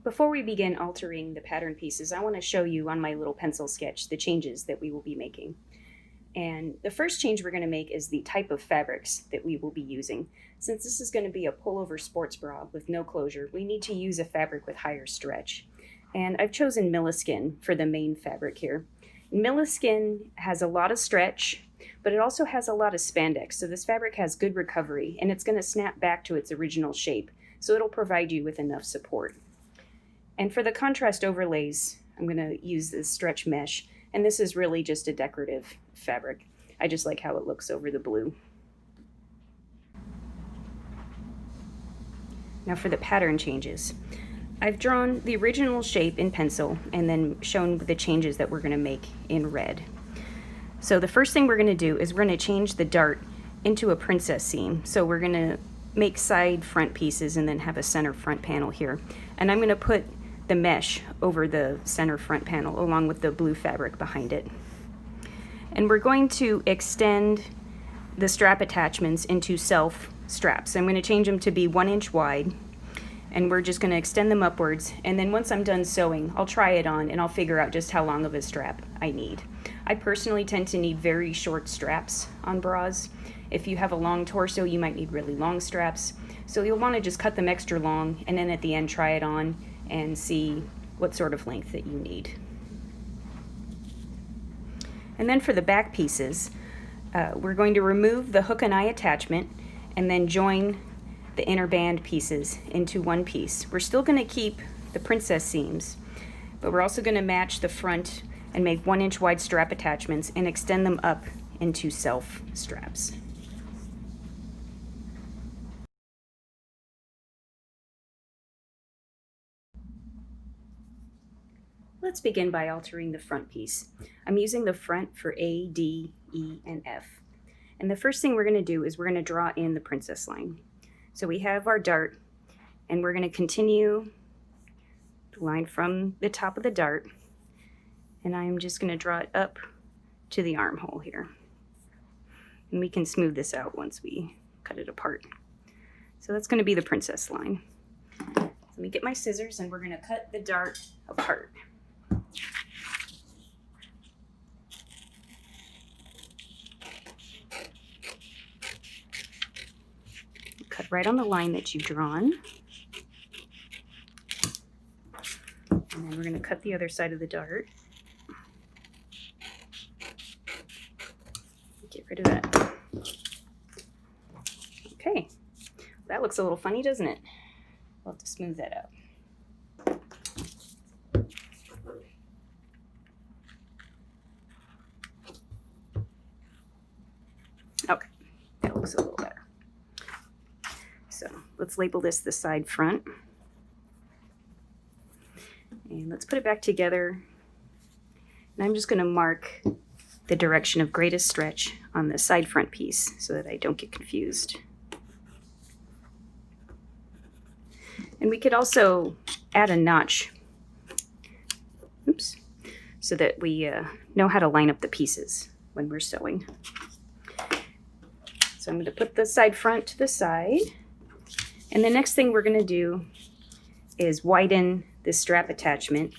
Before we begin altering the pattern pieces, I want to show you on my little pencil sketch the changes that we will be making. And the first change we're going to make is the type of fabrics that we will be using. Since this is going to be a pullover sports bra with no closure, we need to use a fabric with higher stretch. And I've chosen Milliskin for the main fabric here. Milliskin has a lot of stretch, but it also has a lot of spandex, so this fabric has good recovery, and it's going to snap back to its original shape, so it'll provide you with enough support. And for the contrast overlays, I'm going to use this stretch mesh, and this is really just a decorative fabric. I just like how it looks over the blue. Now for the pattern changes. I've drawn the original shape in pencil and then shown the changes that we're going to make in red. So the first thing we're going to do is we're going to change the dart into a princess seam. So we're going to make side front pieces and then have a center front panel here. And I'm going to put the mesh over the center front panel along with the blue fabric behind it. And we're going to extend the strap attachments into self straps. I'm going to change them to be 1 inch wide, and we're just going to extend them upwards, and then once I'm done sewing, I'll try it on and I'll figure out just how long of a strap I need. I personally tend to need very short straps on bras. If you have a long torso, you might need really long straps. So you'll want to just cut them extra long and then at the end try it on and see what sort of length that you need. And then for the back pieces, we're going to remove the hook and eye attachment and then join the inner band pieces into one piece. We're still going to keep the princess seams, but we're also going to match the front and make 1 inch wide strap attachments and extend them up into self straps. Let's begin by altering the front piece. I'm using the front for A, D, E, and F. And the first thing we're going to do is we're going to draw in the princess line. So we have our dart, and we're going to continue the line from the top of the dart, and I'm just going to draw it up to the armhole here. And we can smooth this out once we cut it apart. So that's going to be the princess line. Let me get my scissors, and we're going to cut the dart apart. Cut right on the line that you've drawn. And then we're going to cut the other side of the dart. Get rid of that. Okay, that looks a little funny, doesn't it? We'll have to smooth that out. Okay, that looks a little better. So let's label this the side front. And let's put it back together. And I'm just going to mark the direction of greatest stretch on the side front piece so that I don't get confused. And we could also add a notch, oops, so that we know how to line up the pieces when we're sewing. So I'm going to put the side front to the side. And the next thing we're going to do is widen this strap attachment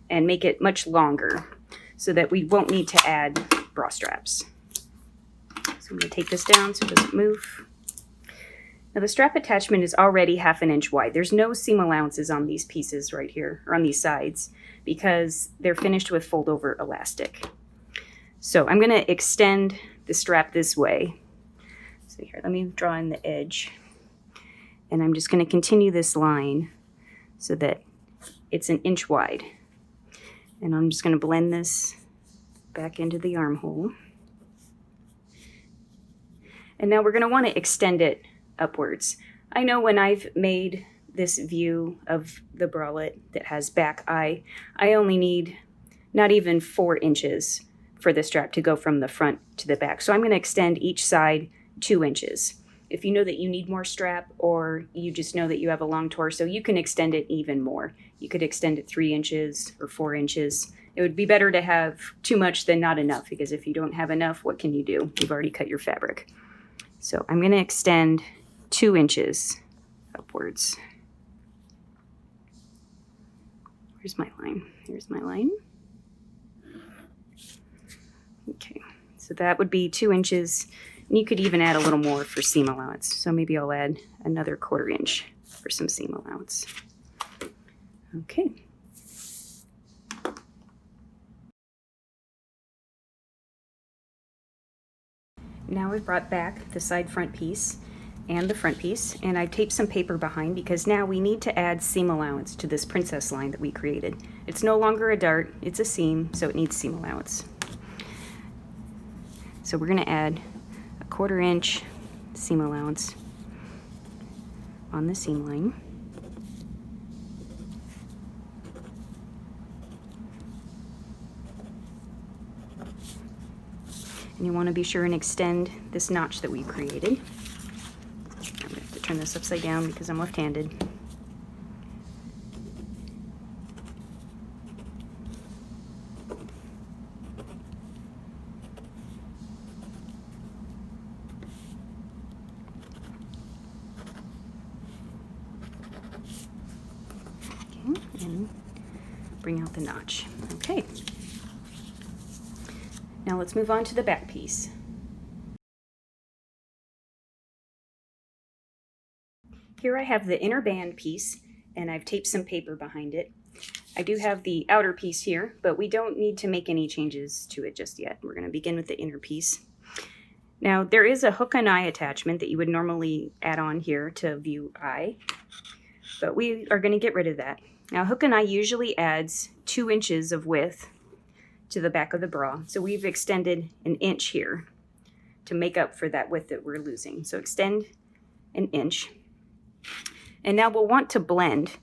and make it much longer so that we won't need to add bra straps. So I'm going to take this down so it doesn't move. Now the strap attachment is already 1/2 inch wide. There's no seam allowances on these pieces right here, or on these sides, because they're finished with fold over elastic. So I'm going to extend the strap this way. So here, let me draw in the edge. And I'm just going to continue this line so that it's 1 inch wide. And I'm just going to blend this back into the armhole. And now we're going to want to extend it upwards. I know when I've made this view of the bralette that has back eye, I only need not even 4 inches for the strap to go from the front to the back. So I'm going to extend each side 2 inches. If you know that you need more strap, or you just know that you have a long torso, you can extend it even more. You could extend it 3 inches or 4 inches. It would be better to have too much than not enough, because if you don't have enough, what can you do? You've already cut your fabric. So I'm going to extend 2 inches upwards. Where's my line? Here's my line. Okay, so that would be 2 inches. And you could even add a little more for seam allowance. So maybe I'll add another 1/4 inch for some seam allowance. Okay. Now we've brought back the side front piece and the front piece, and I've taped some paper behind because now we need to add seam allowance to this princess line that we created. It's no longer a dart, it's a seam, so it needs seam allowance. So we're going to add a 1/4 inch seam allowance on the seam line. And you want to be sure and extend this notch that we created. I'm going to have to turn this upside down because I'm left-handed. Okay, and bring out the notch. Okay. Now let's move on to the back piece. Here I have the inner band piece, and I've taped some paper behind it. I do have the outer piece here, but we don't need to make any changes to it just yet. We're going to begin with the inner piece. Now there is a hook and eye attachment that you would normally add on here to view eye, but we are going to get rid of that. Now hook and eye usually adds 2 inches of width to the back of the bra. So we've extended 1 inch here to make up for that width that we're losing. So extend 1 inch. And now we'll want to blend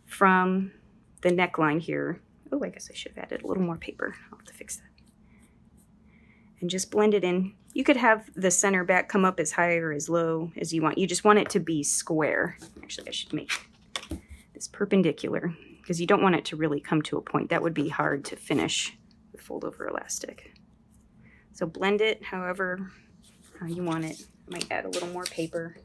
from the neckline here. Oh, I guess I should have added a little more paper. I'll have to fix that. And just blend it in. You could have the center back come up as high or as low as you want. You just want it to be square. Actually, I should make this perpendicular because you don't want it to really come to a point. That would be hard to finish with fold over elastic. So blend it however how you want it. I might add a little more paper.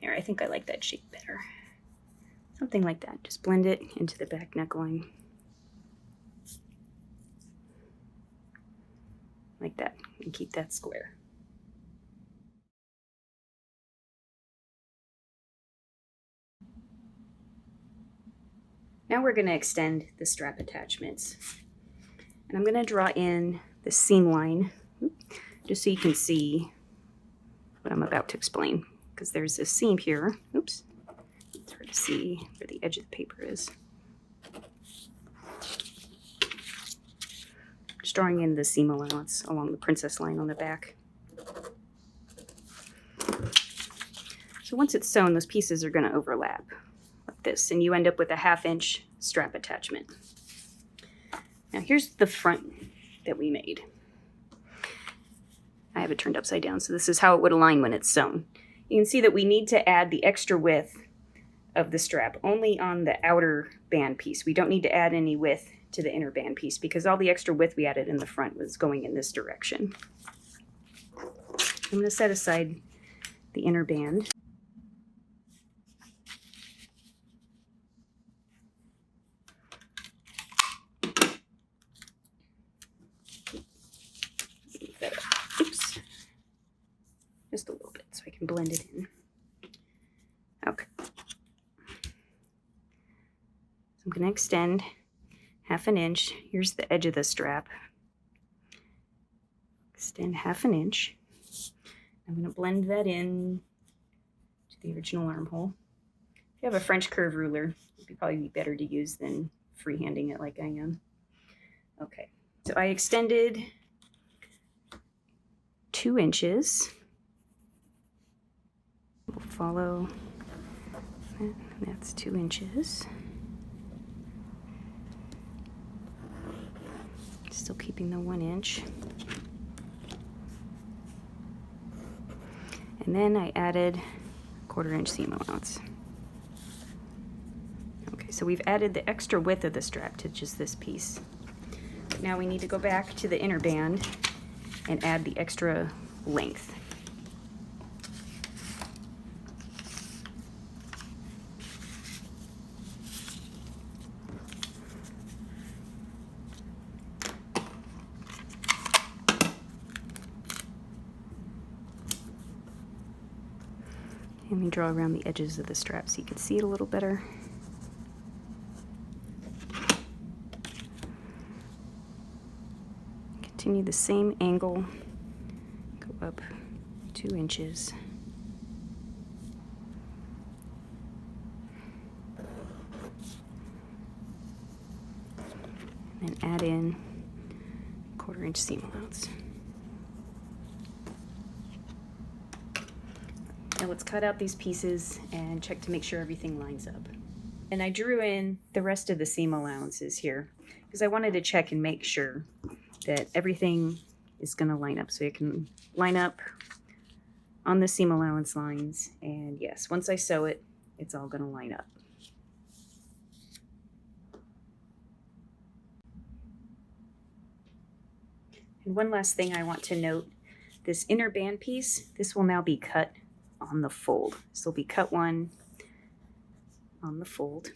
There, I think I like that shape better. Something like that. Just blend it into the back neckline. Like that, and keep that square. Now we're going to extend the strap attachments. And I'm going to draw in the seam line, just so you can see what I'm about to explain. Because there's a seam here. Oops. It's hard to see where the edge of the paper is. Just drawing in the seam allowance along the princess line on the back. So once it's sewn, those pieces are going to overlap like this, and you end up with a 1/2 inch strap attachment. Now here's the front that we made. I have it turned upside down, so this is how it would align when it's sewn. You can see that we need to add the extra width of the strap only on the outer band piece. We don't need to add any width to the inner band piece because all the extra width we added in the front was going in this direction. I'm going to set aside the inner band. Oops. Just a little bit so I can blend it in. Okay. So I'm going to extend 1/2 inch. Here's the edge of the strap. Extend 1/2 inch. I'm going to blend that in to the original armhole. If you have a French curve ruler, it would probably be better to use than freehanding it like I am. Okay, so I extended 2 inches. We'll follow that. That's 2 inches. Still keeping the 1 inch. And then I added 1/4 inch seam allowance. Okay, so we've added the extra width of the strap to just this piece. Now we need to go back to the inner band and add the extra length. Let me draw around the edges of the strap so you can see it a little better. Continue the same angle, go up 2 inches. And add in 1/4 inch seam allowance. Now let's cut out these pieces and check to make sure everything lines up. And I drew in the rest of the seam allowances here because I wanted to check and make sure that everything is going to line up. So you can line up on the seam allowance lines, and yes, once I sew it, it's all going to line up. And one last thing I want to note, this inner band piece, this will now be cut on the fold. This will be cut 1 on the fold,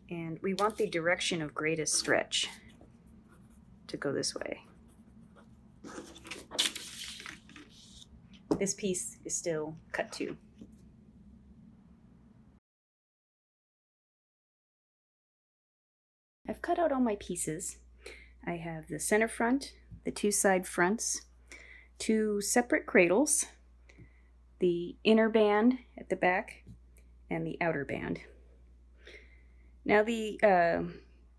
and we want the direction of greatest stretch to go this way. This piece is still cut 2. I've cut out all my pieces. I have the center front, the 2 side fronts, 2 separate cradles, the inner band at the back, and the outer band. Now the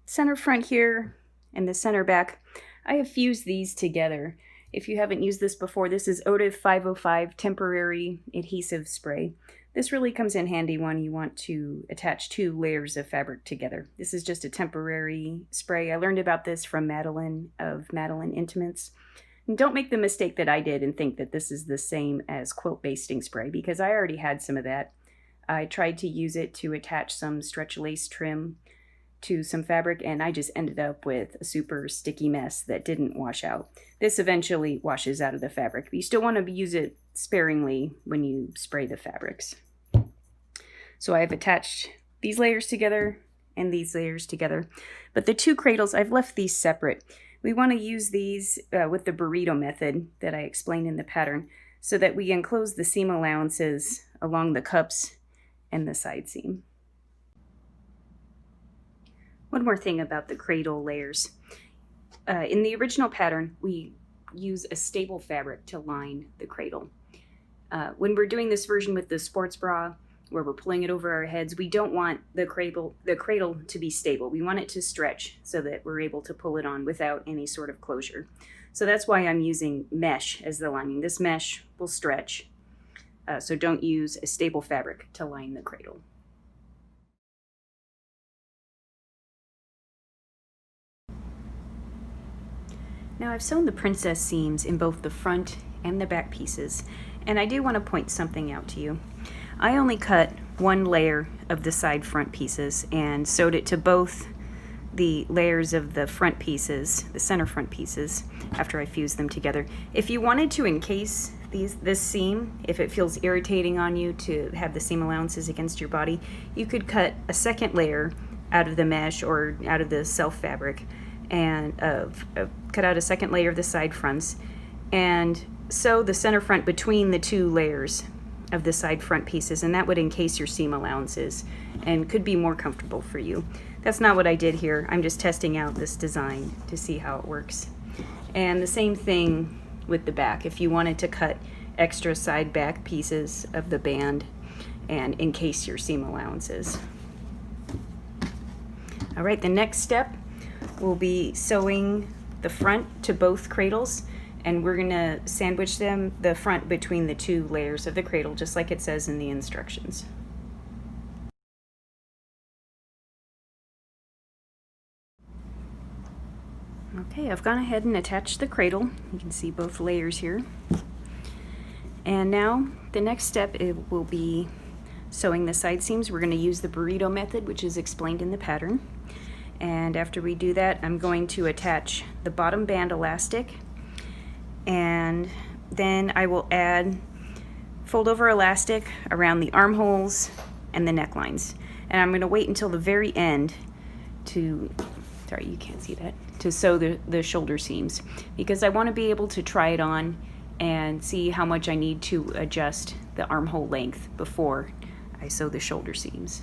center front here and the center back, I have fused these together. If you haven't used this before, this is Otive 505 temporary adhesive spray. This really comes in handy when you want to attach 2 layers of fabric together. This is just a temporary spray. I learned about this from Madeline of Madeline Intimates. And don't make the mistake that I did and think that this is the same as quilt basting spray, because I already had some of that. I tried to use it to attach some stretch lace trim to some fabric, and I just ended up with a super sticky mess that didn't wash out. This eventually washes out of the fabric, but you still want to use it sparingly when you spray the fabrics. So I've attached these layers together and these layers together, but the 2 cradles, I've left these separate. We want to use these with the burrito method that I explained in the pattern, so that we enclose the seam allowances along the cups and the side seam. One more thing about the cradle layers. In the original pattern, we use a stable fabric to line the cradle. When we're doing this version with the sports bra, where we're pulling it over our heads, we don't want the cradle to be stable. We want it to stretch so that we're able to pull it on without any sort of closure. So that's why I'm using mesh as the lining. This mesh will stretch, so don't use a stable fabric to line the cradle. Now I've sewn the princess seams in both the front and the back pieces, and I do want to point something out to you. I only cut 1 layer of the side front pieces and sewed it to both the layers of the front pieces, the center front pieces, after I fused them together. If you wanted to encase this seam, if it feels irritating on you to have the seam allowances against your body, you could cut a second layer out of the mesh or out of the self fabric, and cut out a second layer of the side fronts and sew the center front between the 2 layers of the side front pieces, and that would encase your seam allowances and could be more comfortable for you. That's not what I did here. I'm just testing out this design to see how it works. And the same thing with the back. If you wanted to cut extra side back pieces of the band and encase your seam allowances. All right, the next step will be sewing the front to both cradles, and we're gonna sandwich them, the front between the 2 layers of the cradle, just like it says in the instructions. Okay, I've gone ahead and attached the cradle. You can see both layers here. And now the next step, it will be sewing the side seams. We're gonna use the burrito method, which is explained in the pattern. And after we do that, I'm going to attach the bottom band elastic And then I will add fold over elastic around the armholes and the necklines. And I'm going to wait until the very end to, sorry you can't see that, to sew the shoulder seams, because I want to be able to try it on and see how much I need to adjust the armhole length before I sew the shoulder seams.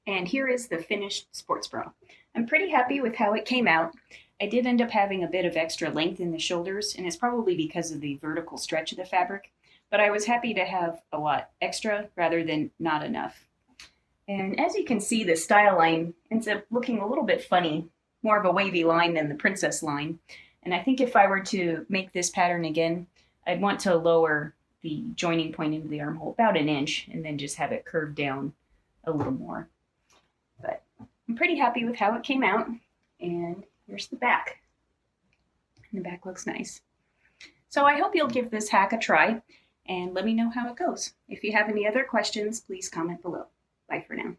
And here is the finished sports bra. I'm pretty happy with how it came out. I did end up having a bit of extra length in the shoulders, and it's probably because of the vertical stretch of the fabric, but I was happy to have a lot extra rather than not enough. And as you can see, the style line ends up looking a little bit funny, more of a wavy line than the princess line. And I think if I were to make this pattern again, I'd want to lower the joining point into the armhole about an inch and then just have it curved down a little more. But I'm pretty happy with how it came out. And here's the back. And the back looks nice. So I hope you'll give this hack a try and let me know how it goes. If you have any other questions, please comment below. Bye for now.